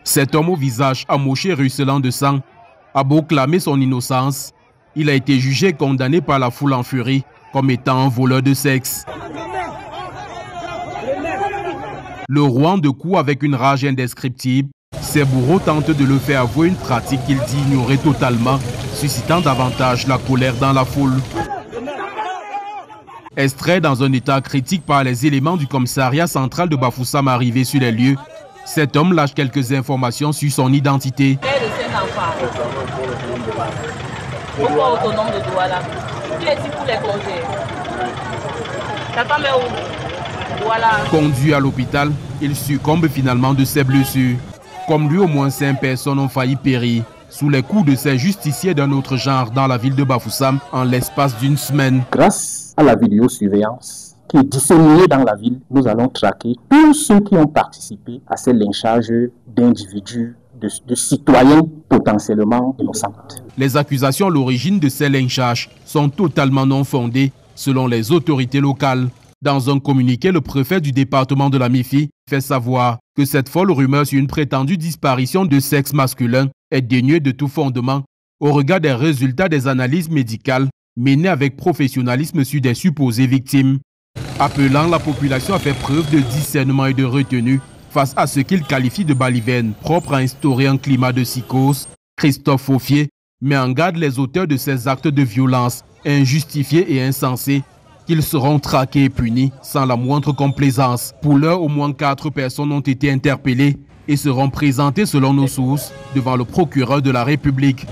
Cet homme au visage amoché ruisselant de sang a beau clamer son innocence, il a été jugé et condamné par la foule en furie comme étant un voleur de sexe. Le rouant de coups avec une rage indescriptible, ses bourreaux tentent de le faire avouer une pratique qu'il dit ignorer totalement, suscitant davantage la colère dans la foule. Extrait dans un état critique par les éléments du commissariat central de Bafoussam arrivés sur les lieux, cet homme lâche quelques informations sur son identité. Pourquoi autonome de Douala? Il est dit pour les congés. Ta femme est où? Voilà. Conduit à l'hôpital, il succombe finalement de ses blessures. Comme lui, au moins 5 personnes ont failli périr sous les coups de ces justiciers d'un autre genre dans la ville de Bafoussam en l'espace d'une semaine. Grâce à la vidéosurveillance qui est disséminée dans la ville, nous allons traquer tous ceux qui ont participé à ces lynchages d'individus, de citoyens potentiellement innocents. Les accusations à l'origine de ces lynchages sont totalement non fondées selon les autorités locales. Dans un communiqué, le préfet du département de la MIFI fait savoir que cette folle rumeur sur une prétendue disparition de sexe masculin est dénuée de tout fondement au regard des résultats des analyses médicales menées avec professionnalisme sur des supposées victimes. Appelant la population à faire preuve de discernement et de retenue face à ce qu'il qualifie de baliverne propre à instaurer un climat de psychose, Christophe Faufier met en garde les auteurs de ces actes de violence injustifiés et insensés qu'ils seront traqués et punis sans la moindre complaisance. Pour l'heure, au moins 4 personnes ont été interpellées et seront présentées selon nos sources devant le procureur de la République.